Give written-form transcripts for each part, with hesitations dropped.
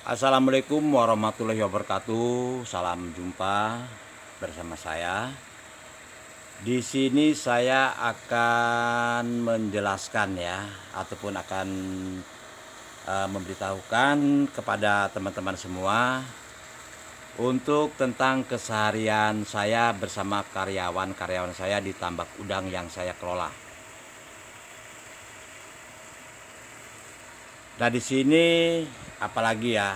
Assalamualaikum warahmatullahi wabarakatuh. Salam jumpa bersama saya. Di sini saya akan menjelaskan ya, ataupun akan memberitahukan kepada teman-teman semua untuk tentang keseharian saya bersama karyawan-karyawan saya di tambak udang yang saya kelola. Nah, di sini apalagi ya,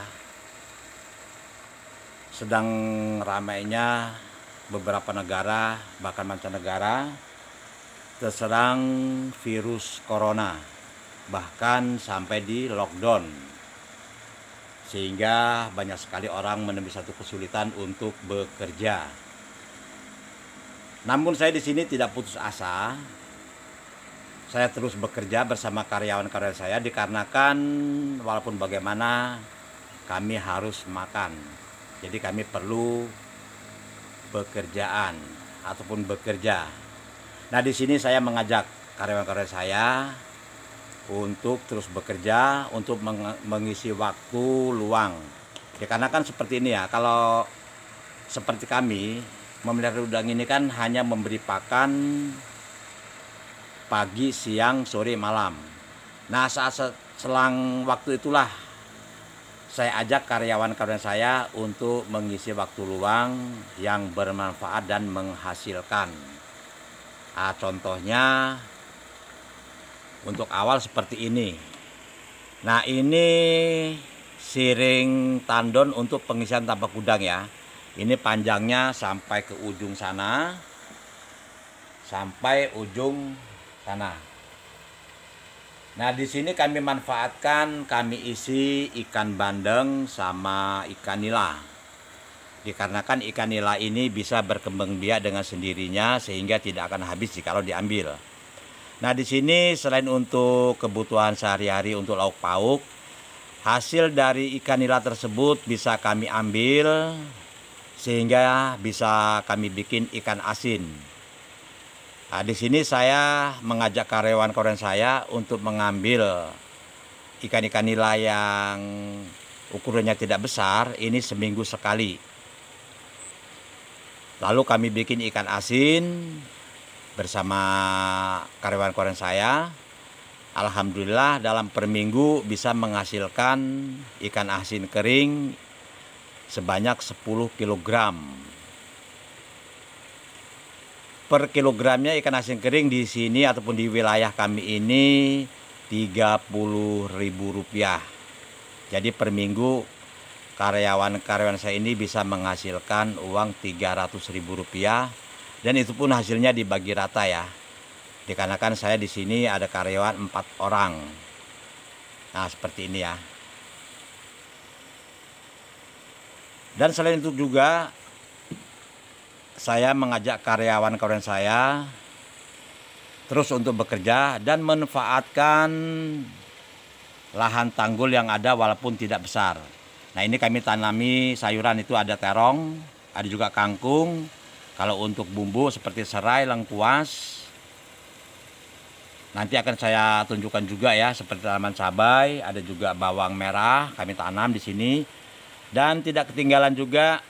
sedang ramainya beberapa negara bahkan mancanegara terserang virus corona, bahkan sampai di lockdown, sehingga banyak sekali orang menemui satu kesulitan untuk bekerja. Namun saya di sini tidak putus asa. Saya terus bekerja bersama karyawan-karyawan saya dikarenakan walaupun bagaimana kami harus makan. Jadi kami perlu pekerjaan ataupun bekerja. Nah, di sini saya mengajak karyawan-karyawan saya untuk terus bekerja untuk mengisi waktu luang. Dikarenakan seperti ini ya, kalau seperti kami memelihara udang ini kan hanya memberi pakan pagi, siang, sore, malam. Nah, saat selang waktu itulah saya ajak karyawan-karyawan saya untuk mengisi waktu luang yang bermanfaat dan menghasilkan. Contohnya untuk awal seperti ini. Nah, ini siring tandon untuk pengisian tambak udang ya. Ini panjangnya sampai ke ujung sana, sampai ujung sana. Nah, di sini kami manfaatkan, kami isi ikan bandeng sama ikan nila. Dikarenakan ikan nila ini bisa berkembang biak dengan sendirinya sehingga tidak akan habis jika diambil. Nah, di sini selain untuk kebutuhan sehari-hari untuk lauk pauk, hasil dari ikan nila tersebut bisa kami ambil sehingga bisa kami bikin ikan asin. Nah, di sini saya mengajak karyawan-karyawan saya untuk mengambil ikan-ikan nila yang ukurannya tidak besar, ini seminggu sekali. Lalu kami bikin ikan asin bersama karyawan-karyawan saya. Alhamdulillah dalam per minggu bisa menghasilkan ikan asin kering sebanyak 10 kg. Per kilogramnya ikan asin kering di sini ataupun di wilayah kami ini Rp30.000. Jadi per minggu karyawan-karyawan saya ini bisa menghasilkan uang Rp300.000, dan itu pun hasilnya dibagi rata ya. Dikarenakan saya di sini ada karyawan 4 orang. Nah, seperti ini ya. Dan selain itu juga saya mengajak karyawan-karyawan saya terus untuk bekerja dan manfaatkan lahan tanggul yang ada walaupun tidak besar. Nah, ini kami tanami sayuran, itu ada terong, ada juga kangkung. Kalau untuk bumbu seperti serai, lengkuas, nanti akan saya tunjukkan juga ya, seperti tanaman cabai, ada juga bawang merah kami tanam di sini. Dan tidak ketinggalan juga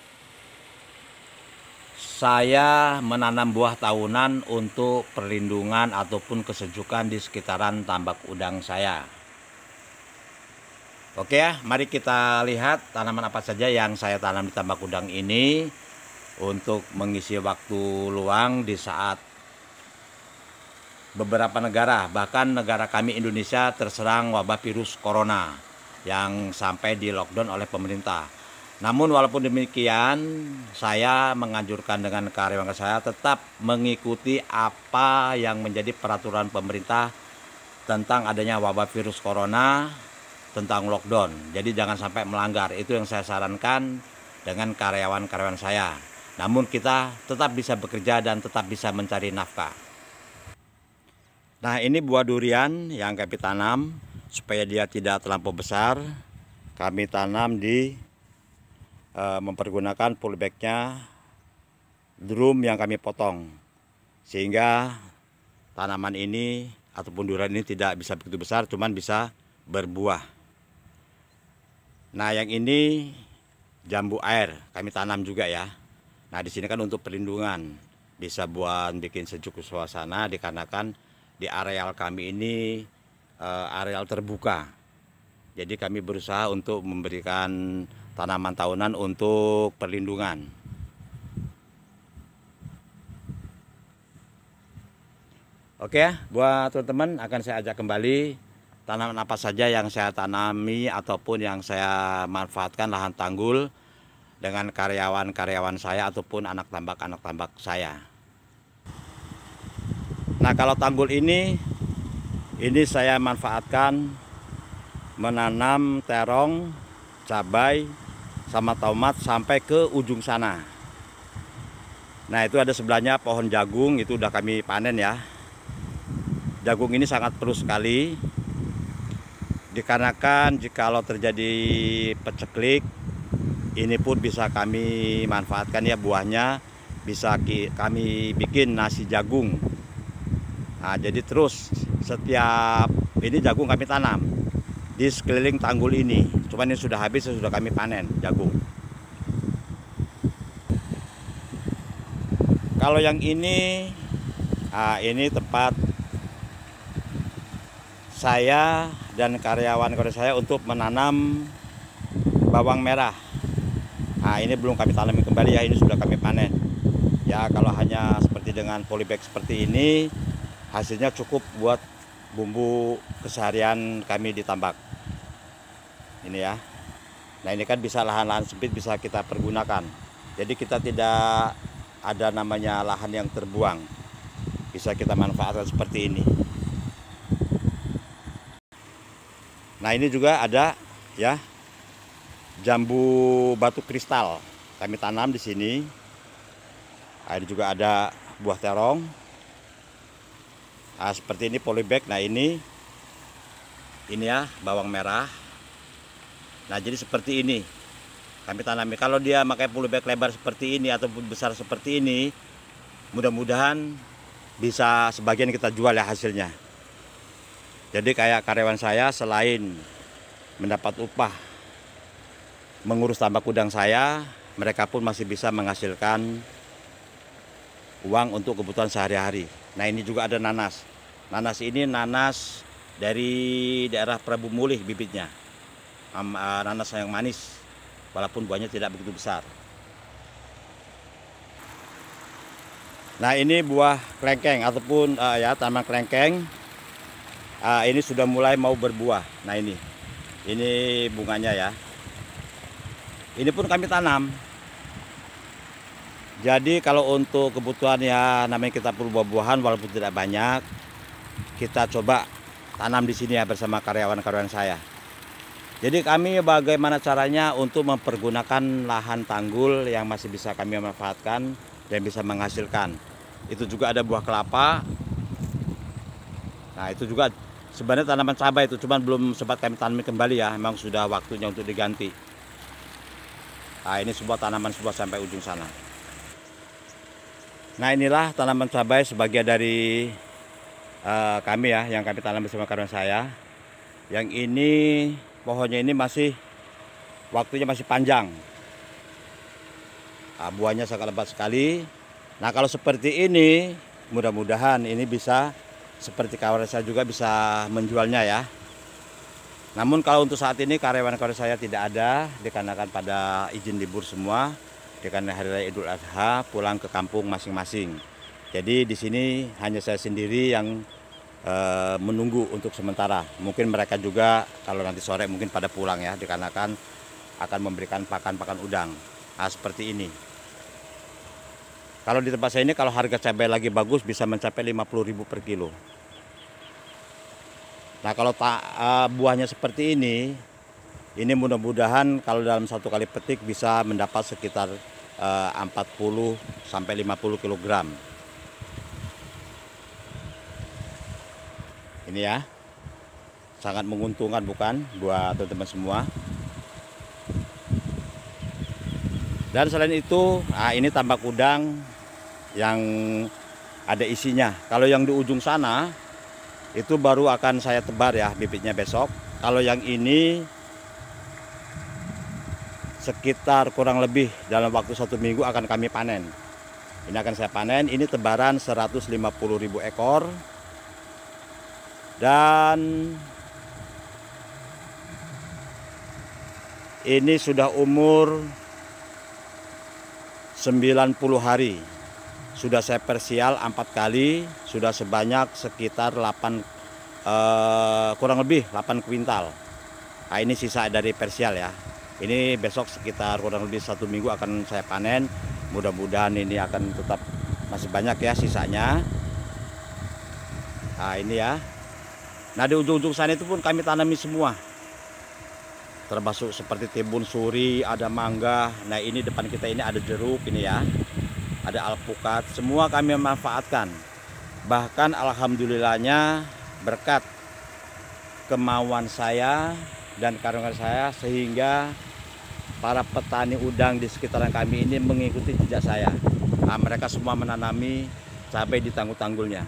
saya menanam buah tahunan untuk perlindungan ataupun kesejukan di sekitaran tambak udang saya. Oke ya, mari kita lihat tanaman apa saja yang saya tanam di tambak udang ini untuk mengisi waktu luang di saat beberapa negara, bahkan negara kami Indonesia terserang wabah virus corona yang sampai di lockdown oleh pemerintah. Namun walaupun demikian, saya menganjurkan dengan karyawan saya tetap mengikuti apa yang menjadi peraturan pemerintah tentang adanya wabah virus corona, tentang lockdown. Jadi jangan sampai melanggar. Itu yang saya sarankan dengan karyawan-karyawan saya. Namun kita tetap bisa bekerja dan tetap bisa mencari nafkah. Nah, ini buah durian yang kami tanam supaya dia tidak terlampau besar. Kami tanam di mempergunakan polybagnya drum yang kami potong, sehingga tanaman ini ataupun durian ini tidak bisa begitu besar, cuman bisa berbuah. Nah, yang ini jambu air kami tanam juga ya. Nah, di sini kan untuk perlindungan, bisa buat bikin sejuk suasana dikarenakan di areal kami ini areal terbuka. Jadi kami berusaha untuk memberikan tanaman tahunan untuk perlindungan. Oke ya, buat teman-teman akan saya ajak kembali tanaman apa saja yang saya tanami ataupun yang saya manfaatkan lahan tanggul dengan karyawan-karyawan saya ataupun anak tambak saya. Nah, kalau tanggul ini saya manfaatkan menanam terong, cabai, sama tomat sampai ke ujung sana. Nah, itu ada sebelahnya pohon jagung, itu udah kami panen ya. Jagung ini sangat perlu sekali, dikarenakan jikalau terjadi peceklik, ini pun bisa kami manfaatkan ya, buahnya bisa kami bikin nasi jagung. Nah, jadi terus setiap ini jagung kami tanam di sekeliling tanggul ini. Cuman ini sudah habis, sudah kami panen jagung. Kalau yang ini tempat saya dan karyawan saya untuk menanam bawang merah. Nah, ini belum kami tanami kembali ya, ini sudah kami panen. Ya, kalau hanya seperti dengan polybag seperti ini, hasilnya cukup buat bumbu keseharian kami di tambak. Ini ya. Nah, ini kan bisa lahan-lahan sempit bisa kita pergunakan. Jadi kita tidak ada namanya lahan yang terbuang. Bisa kita manfaatkan seperti ini. Nah, ini juga ada ya jambu batu kristal kami tanam di sini. Nah, ini juga ada buah terong. Nah, seperti ini polybag. Nah, ini ya bawang merah. Nah, jadi seperti ini kami tanami. Kalau dia pakai polybag lebar seperti ini ataupun besar seperti ini, mudah-mudahan bisa sebagian kita jual ya hasilnya. Jadi kayak karyawan saya selain mendapat upah mengurus tambak udang saya, mereka pun masih bisa menghasilkan uang untuk kebutuhan sehari-hari. Nah, ini juga ada nanas. Nanas ini nanas dari daerah Prabu Mulih bibitnya. Nanas yang manis, walaupun buahnya tidak begitu besar. Nah, ini buah kelengkeng ataupun ya tanaman kelengkeng. Ini sudah mulai mau berbuah. Nah, ini bunganya ya. Ini pun kami tanam. Jadi kalau untuk kebutuhan ya namanya kita perlu buah-buahan walaupun tidak banyak, kita coba tanam di sini ya bersama karyawan-karyawan saya. Jadi kami bagaimana caranya untuk mempergunakan lahan tanggul yang masih bisa kami manfaatkan dan bisa menghasilkan. Itu juga ada buah kelapa. Nah, itu juga sebenarnya tanaman cabai itu, cuman belum sempat kami tanami kembali ya, memang sudah waktunya untuk diganti. Nah, ini sebuah tanaman sebuah sampai ujung sana. Nah, inilah tanaman cabai sebagian dari kami ya, yang kami tanam bersama karyawan saya. Yang ini pohonnya ini waktunya masih panjang. Nah, buahnya sangat lebat sekali. Nah, kalau seperti ini mudah-mudahan ini bisa seperti kawan saya juga bisa menjualnya ya. Namun kalau untuk saat ini karyawan-karyawan saya tidak ada dikarenakan pada izin libur semua, dikarenakan hari raya Idul Adha pulang ke kampung masing-masing. Jadi di sini hanya saya sendiri yang menunggu untuk sementara. Mungkin mereka juga kalau nanti sore mungkin pada pulang ya, dikarenakan akan memberikan pakan udang. Nah, seperti ini. Kalau di tempat saya ini kalau harga cabai lagi bagus bisa mencapai 50.000 per kilo. Nah, kalau buahnya seperti ini mudah-mudahan kalau dalam satu kali petik bisa mendapat sekitar 40 sampai 50 kg. Ini ya, sangat menguntungkan bukan buat teman-teman semua. Dan selain itu, ini tambak udang yang ada isinya. Kalau yang di ujung sana itu baru akan saya tebar ya bibitnya besok. Kalau yang ini sekitar kurang lebih dalam waktu 1 minggu akan kami panen. Ini akan saya panen, ini tebaran 150.000 ekor. Dan ini sudah umur 90 hari. Sudah saya persial 4 kali, sudah sebanyak sekitar kurang lebih 8 kuintal. Nah, ini sisa dari persial ya. Ini besok sekitar kurang lebih 1 minggu akan saya panen. Mudah-mudahan ini akan tetap masih banyak ya sisanya. Nah, ini ya. Nah, di ujung-ujung sana itu pun kami tanami semua. Termasuk seperti timun suri, ada mangga. Nah, ini depan kita ini ada jeruk ini ya. Ada alpukat, semua kami manfaatkan. Bahkan alhamdulillahnya berkat kemauan saya dan karungan saya, sehingga para petani udang di sekitaran kami ini mengikuti jejak saya. Nah, mereka semua menanami cabai di tanggul-tanggulnya.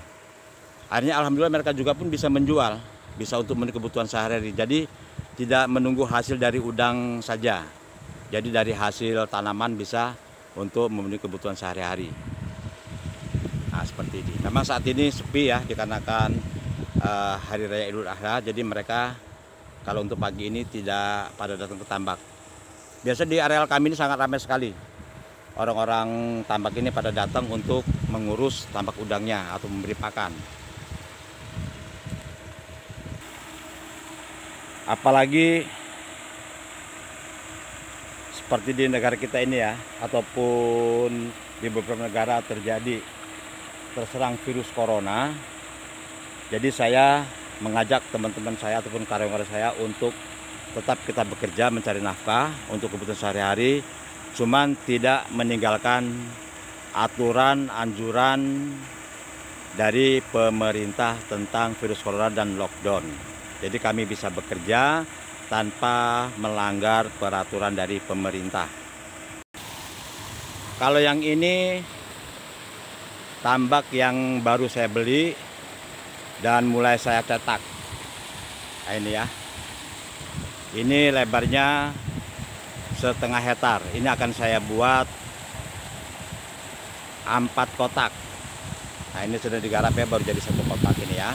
Akhirnya alhamdulillah mereka juga pun bisa menjual, bisa untuk memenuhi kebutuhan sehari-hari. Jadi tidak menunggu hasil dari udang saja. Jadi dari hasil tanaman bisa untuk memenuhi kebutuhan sehari-hari. Nah, seperti ini. Memang saat ini sepi ya, dikarenakan Hari Raya Idul Adha. Jadi mereka kalau untuk pagi ini tidak pada datang ke tambak. Biasa di areal kami ini sangat ramai sekali. Orang-orang tambak ini pada datang untuk mengurus tambak udangnya atau memberi pakan. Apalagi seperti di negara kita ini ya, ataupun di beberapa negara terserang virus corona. Jadi saya mengajak teman-teman saya ataupun karyawan saya untuk tetap kita bekerja mencari nafkah untuk kebutuhan sehari-hari, cuman tidak meninggalkan aturan anjuran dari pemerintah tentang virus corona dan lockdown. Jadi kami bisa bekerja tanpa melanggar peraturan dari pemerintah. Kalau yang ini tambak yang baru saya beli dan mulai saya cetak. Nah, ini ya. Ini lebarnya 1/2 hektar. Ini akan saya buat 4 kotak. Nah, ini sudah digarap ya, baru jadi 1 kotak ini ya.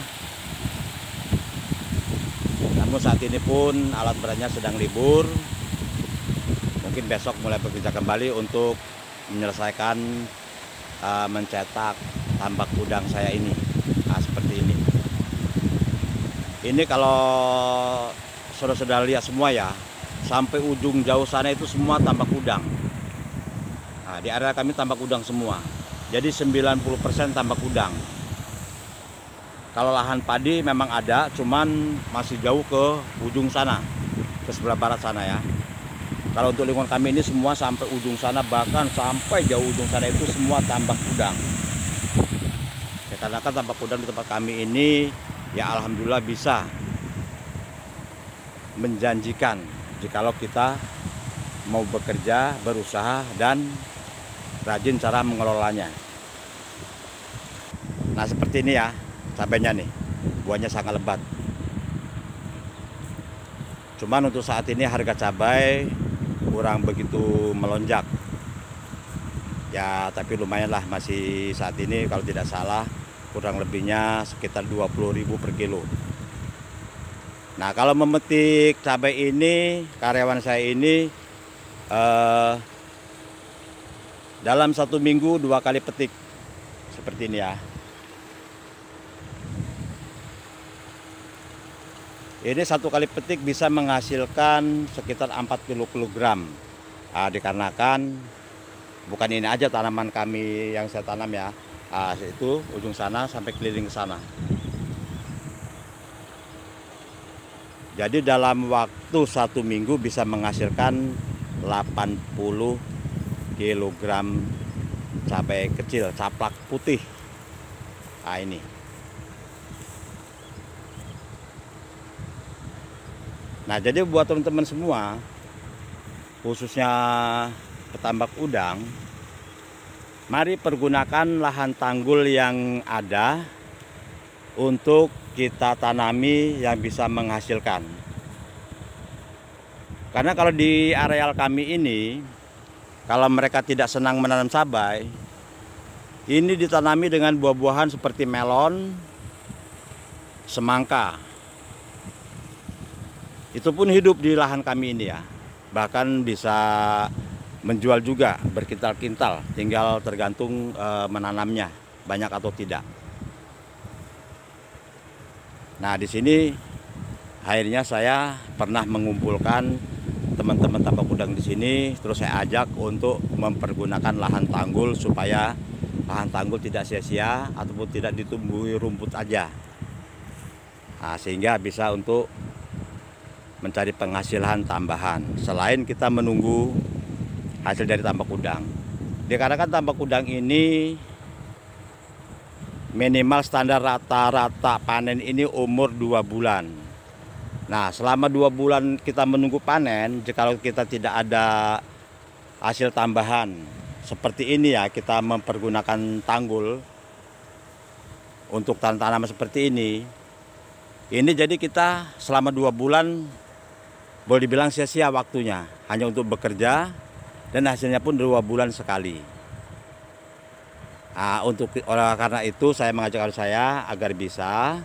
Namun saat ini pun alat beratnya sedang libur. Mungkin besok mulai bekerja kembali untuk menyelesaikan mencetak tambak udang saya ini. Nah, seperti ini. Ini kalau saudara-saudara lihat semua ya, sampai ujung jauh sana itu semua tambak udang. Nah, di area kami tambak udang semua. Jadi 90% tambak udang. Kalau lahan padi memang ada, cuman masih jauh ke ujung sana, ke sebelah barat sana ya. Kalau untuk lingkungan kami ini semua sampai ujung sana, bahkan sampai jauh ujung sana itu semua tambak udang. Ya, karena kan tambak udang di tempat kami ini ya alhamdulillah bisa menjanjikan jikalau kita mau bekerja, berusaha, dan rajin cara mengelolanya. Nah, seperti ini ya. Cabainya nih, buahnya sangat lebat. Cuman untuk saat ini harga cabai kurang begitu melonjak. Ya, tapi lumayan lah, masih saat ini kalau tidak salah kurang lebihnya sekitar 20.000 per kilo. Nah, kalau memetik cabai ini, karyawan saya ini dalam 1 minggu 2 kali petik. Seperti ini ya. Ini 1 kali petik bisa menghasilkan sekitar 4 kilogram. Nah, dikarenakan bukan ini aja tanaman kami yang saya tanam ya. Nah, itu ujung sana sampai keliling ke sana. Jadi dalam waktu 1 minggu bisa menghasilkan 80 kilogram cabai kecil, caplak putih. Nah, ini. Nah, jadi buat teman-teman semua, khususnya petambak udang, mari pergunakan lahan tanggul yang ada untuk kita tanami yang bisa menghasilkan. Karena kalau di areal kami ini, kalau mereka tidak senang menanam cabai, ini ditanami dengan buah-buahan seperti melon, semangka. Itu pun hidup di lahan kami ini ya. Bahkan bisa menjual juga berkintal-kintal, tinggal tergantung menanamnya banyak atau tidak. Nah, di sini akhirnya saya pernah mengumpulkan teman-teman tambak udang di sini, terus saya ajak untuk mempergunakan lahan tanggul supaya lahan tanggul tidak sia-sia ataupun tidak ditumbuhi rumput aja. Nah, sehingga bisa untuk mencari penghasilan tambahan selain kita menunggu hasil dari tambak udang. Dikarenakan tambak udang ini minimal standar rata-rata panen ini umur 2 bulan. Nah, selama 2 bulan kita menunggu panen, jika kita tidak ada hasil tambahan seperti ini ya, kita mempergunakan tanggul untuk tanaman seperti ini jadi kita selama 2 bulan boleh dibilang sia-sia waktunya, hanya untuk bekerja dan hasilnya pun 2 bulan sekali. Nah, karena itu saya mengajak saya agar bisa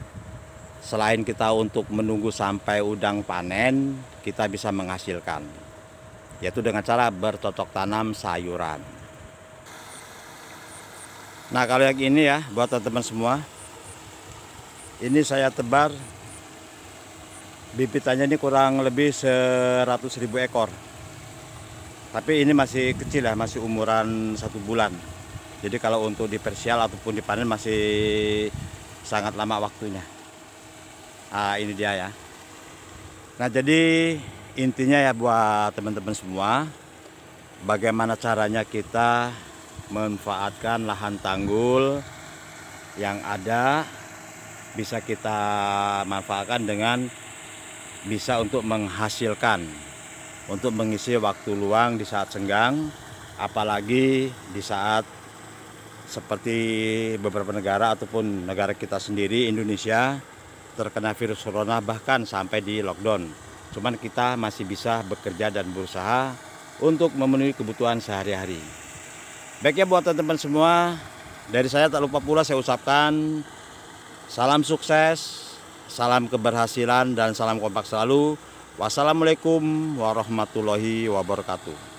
selain kita untuk menunggu sampai udang panen, kita bisa menghasilkan, yaitu dengan cara bercocok tanam sayuran. Nah, kalau yang ini ya buat teman-teman semua, ini saya tebar bibitannya ini kurang lebih 100.000 ekor. Tapi ini masih kecil ya, masih umuran 1 bulan. Jadi kalau untuk dipersial ataupun dipanen masih sangat lama waktunya. Nah, ini dia ya. Nah, jadi intinya ya buat teman-teman semua, bagaimana caranya kita memanfaatkan lahan tanggul yang ada, bisa kita manfaatkan dengan bisa untuk menghasilkan, untuk mengisi waktu luang di saat senggang, apalagi di saat seperti beberapa negara ataupun negara kita sendiri Indonesia terkena virus corona bahkan sampai di lockdown. Cuman kita masih bisa bekerja dan berusaha untuk memenuhi kebutuhan sehari-hari. Baiknya buat teman-teman semua, dari saya tak lupa pula saya ucapkan salam sukses, salam keberhasilan dan salam kompak selalu. Wassalamualaikum warahmatullahi wabarakatuh.